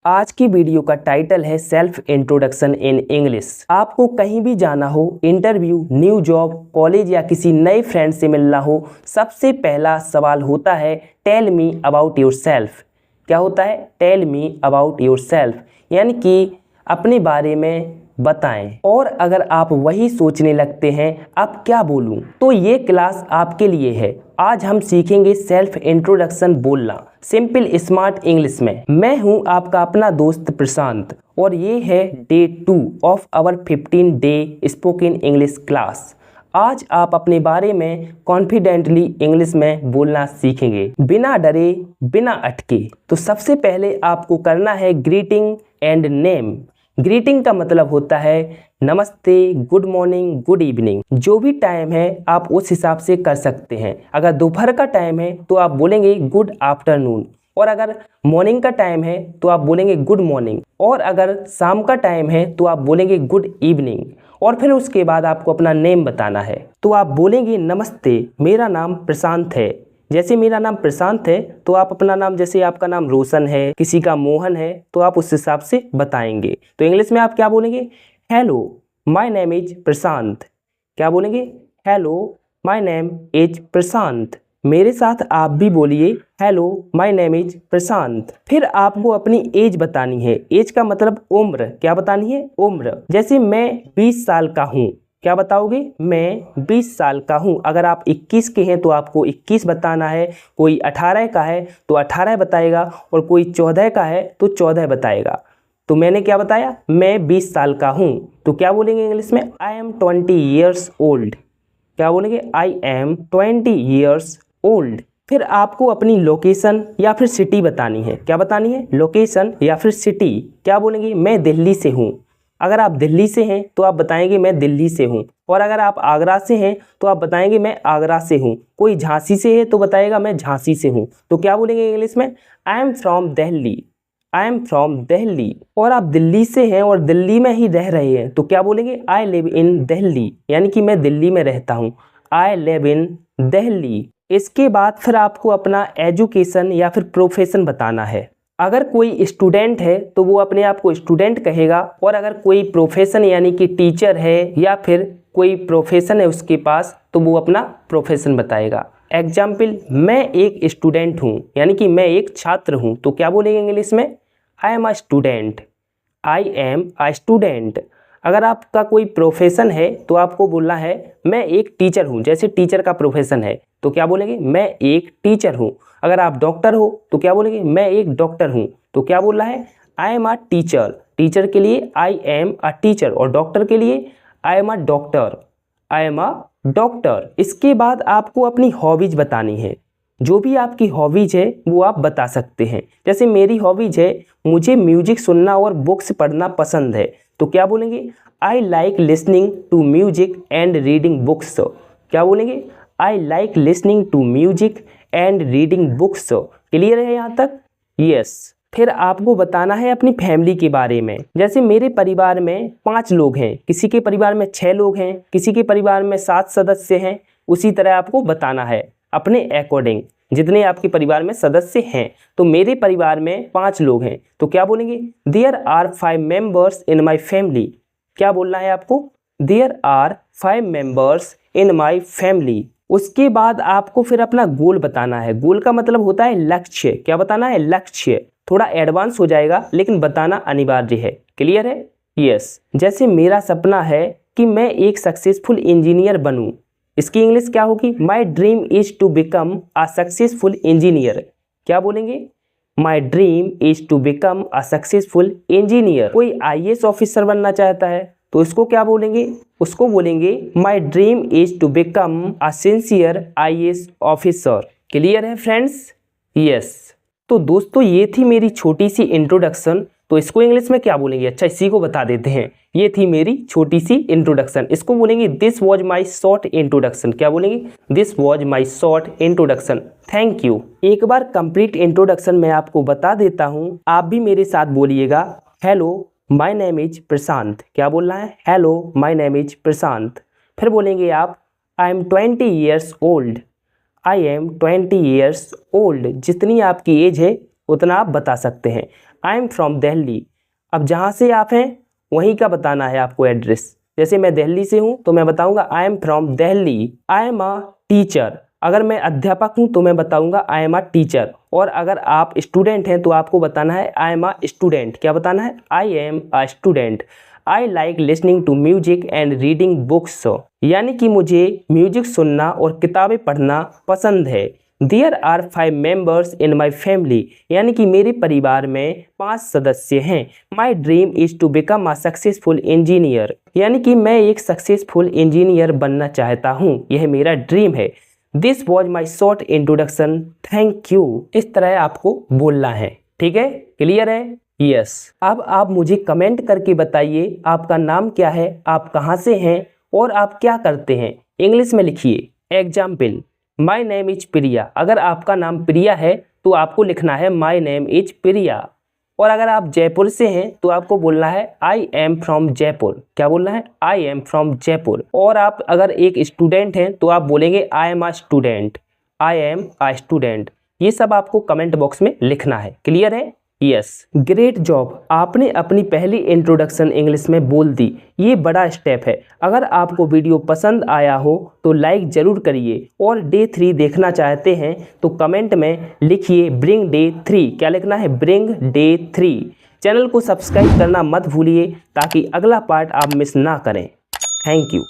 आज की वीडियो का टाइटल है सेल्फ इंट्रोडक्शन इन इंग्लिश। आपको कहीं भी जाना हो, इंटरव्यू, न्यू जॉब, कॉलेज या किसी नए फ्रेंड से मिलना हो, सबसे पहला सवाल होता है tell me about yourself. क्या होता है? Tell me about yourself, यानी कि अपने बारे में बताएं। और अगर आप वही सोचने लगते हैं अब क्या बोलूं, तो ये क्लास आपके लिए है। आज हम सीखेंगे सेल्फ इंट्रोडक्शन बोलना सिंपल स्मार्ट इंग्लिश में। मैं हूं आपका अपना दोस्त प्रशांत और ये है day 2 of our 15 day spoken English class. आज आप अपने बारे में कॉन्फिडेंटली इंग्लिश में बोलना सीखेंगे, बिना डरे, बिना अटके। तो सबसे पहले आपको करना है ग्रीटिंग एंड नेम। ग्रीटिंग का मतलब होता है नमस्ते, गुड मॉर्निंग, गुड इवनिंग। जो भी टाइम है आप उस हिसाब से कर सकते हैं। अगर दोपहर का टाइम है तो आप बोलेंगे गुड आफ्टरनून, और अगर मॉर्निंग का टाइम है तो आप बोलेंगे गुड मॉर्निंग, और अगर शाम का टाइम है तो आप बोलेंगे गुड इवनिंग। और फिर उसके बाद आपको अपना नेम बताना है। तो आप बोलेंगे नमस्ते, मेरा नाम प्रशांत है। जैसे मेरा नाम प्रशांत है तो आप अपना नाम, जैसे आपका नाम रोशन है, किसी का मोहन है, तो आप उस हिसाब से बताएंगे। तो इंग्लिश में आप क्या बोलेंगे? हेलो, माय नेम इज प्रशांत। क्या बोलेंगे? हेलो, माय नेम इज प्रशांत। मेरे साथ आप भी बोलिए हेलो, माय नेम इज प्रशांत। फिर आपको अपनी एज बतानी है। एज का मतलब उम्र। क्या बतानी है? उम्र। जैसे मैं 20 साल का हूँ। क्या बताओगे? मैं 20 साल का हूँ। अगर आप 21 के हैं तो आपको 21 बताना है। कोई 18 का है तो 18 बताएगा, और कोई 14 का है तो 14 बताएगा। तो मैंने क्या बताया? मैं 20 साल का हूँ। तो क्या बोलेंगे इंग्लिश में? I am 20 years old. क्या बोलेंगे? I am 20 years old. फिर आपको अपनी लोकेशन या फिर सिटी बतानी है। क्या बतानी है? लोकेशन या फिर सिटी। क्या बोलेंगे? मैं दिल्ली से हूँ। अगर आप दिल्ली से हैं तो आप बताएंगे मैं दिल्ली से हूँ, और अगर आप आगरा से हैं तो आप बताएंगे मैं आगरा से हूँ। कोई झांसी से है तो बताएगा मैं झांसी से हूँ। तो क्या बोलेंगे इंग्लिश में? I am from Delhi. I am from Delhi. और आप दिल्ली से हैं और दिल्ली में ही रह रहे हैं तो क्या बोलेंगे? आई लिव इन दिल्ली, यानी कि मैं दिल्ली में रहता हूँ। I live in Delhi. इसके बाद फिर आपको अपना एजुकेशन या फिर प्रोफेशन बताना है। अगर कोई स्टूडेंट है तो वो अपने आप को स्टूडेंट कहेगा, और अगर कोई प्रोफेशन यानी कि टीचर है या फिर कोई प्रोफेशन है उसके पास तो वो अपना प्रोफेशन बताएगा। एग्जाम्पल, मैं एक स्टूडेंट हूँ, यानी कि मैं एक छात्र हूँ। तो क्या बोलेंगे इंग्लिश में? आई am a student. I am a student. अगर आपका कोई प्रोफेशन है तो आपको बोलना है मैं एक टीचर हूँ। जैसे टीचर का प्रोफेशन है तो क्या बोलेंगे? मैं एक टीचर हूँ। अगर आप डॉक्टर हो तो क्या बोलेंगे? मैं एक डॉक्टर हूँ। तो क्या बोलना है? I am a teacher. Teacher के लिए आई एम अ टीचर, और डॉक्टर के लिए आई am a doctor. I am a doctor. इसके बाद आपको अपनी हॉबीज बतानी है। जो भी आपकी हॉबीज है वो आप बता सकते हैं। जैसे मेरी हॉबीज है, मुझे म्यूजिक सुनना और बुक्स पढ़ना पसंद है। तो क्या बोलेंगे? I like listening to music and reading books. क्या बोलेंगे? I like listening to music and reading books. Clear है यहाँ तक? यस। फिर आपको बताना है अपनी फैमिली के बारे में। जैसे मेरे परिवार में 5 लोग हैं, किसी के परिवार में 6 लोग हैं, किसी के परिवार में 7 सदस्य हैं। उसी तरह आपको बताना है अपने अकॉर्डिंग, जितने आपके परिवार में सदस्य हैं। तो मेरे परिवार में 5 लोग हैं तो क्या बोलेंगे? There are 5 members in my family. क्या बोलना है आपको? There are 5 members in my family. उसके बाद आपको फिर अपना गोल बताना है। गोल का मतलब होता है लक्ष्य। क्या बताना है? लक्ष्य। थोड़ा एडवांस हो जाएगा लेकिन बताना अनिवार्य है। क्लियर है? यस। जैसे मेरा सपना है कि मैं एक सक्सेसफुल इंजीनियर बनूं। इसकी इंग्लिश क्या होगी? My dream is to become a successful engineer. क्या बोलेंगे? My dream is to become a successful engineer. कोई आईएएस ऑफिसर बनना चाहता है तो इसको क्या बोलेंगे? उसको बोलेंगे my dream is to become a sincere IAS officer. Clear है फ्रेंड्स? यस। तो दोस्तों ये थी मेरी छोटी सी इंट्रोडक्शन। तो इसको इंग्लिश में क्या बोलेंगे? अच्छा, इसी को बता देते हैं। ये थी मेरी छोटी सी इंट्रोडक्शन। इसको बोलेंगे this was my short introduction. क्या बोलेंगे? This was my short introduction. Thank you. एक बार कंप्लीट इंट्रोडक्शन मैं आपको बता देता हूँ, आप भी मेरे साथ बोलिएगा। हेलो, माई नेम इज प्रशांत। क्या बोलना है? हेलो, माई नेम इज प्रशांत। फिर बोलेंगे आप I am 20 years old. I am 20 years old. जितनी आपकी एज है उतना आप बता सकते हैं। I am from Delhi. अब जहाँ से आप हैं वहीं का बताना है आपको एड्रेस। जैसे मैं दिल्ली से हूँ तो मैं बताऊँगा I am from Delhi. I am a teacher, अगर मैं अध्यापक हूँ तो मैं बताऊँगा आई एम अ टीचर। और अगर आप स्टूडेंट हैं तो आपको बताना है आई एम अ स्टूडेंट। क्या बताना है? I am a student. I like listening to music and reading books, यानी कि मुझे म्यूजिक सुनना और किताबें पढ़ना पसंद है। There are 5 members in my family, यानी कि मेरे परिवार में 5 सदस्य हैं। My dream is to become a successful engineer, यानी कि मैं एक सक्सेसफुल इंजीनियर बनना चाहता हूँ, यह मेरा ड्रीम है। This was my short introduction, thank you. इस तरह आपको बोलना है, ठीक है? क्लियर है? यस। अब आप मुझे कमेंट करके बताइए आपका नाम क्या है, आप कहाँ से हैं और आप क्या करते हैं। इंग्लिश में लिखिए। एग्जाम्पल, माई नेम इज प्रिया। अगर आपका नाम प्रिया है तो आपको लिखना है माई नेम इज प्रिया। और अगर आप जयपुर से हैं तो आपको बोलना है आई एम फ्रॉम जयपुर। क्या बोलना है? I am from Jaipur. और आप अगर एक स्टूडेंट हैं तो आप बोलेंगे आई am a student. I am a student. ये सब आपको कमेंट बॉक्स में लिखना है। क्लियर है? यस। ग्रेट जॉब, आपने अपनी पहली इंट्रोडक्शन इंग्लिश में बोल दी। ये बड़ा स्टेप है। अगर आपको वीडियो पसंद आया हो तो लाइक ज़रूर करिए, और डे 3 देखना चाहते हैं तो कमेंट में लिखिए ब्रिंग डे 3। क्या लिखना है? Bring day 3। चैनल को सब्सक्राइब करना मत भूलिए ताकि अगला पार्ट आप मिस ना करें। Thank you.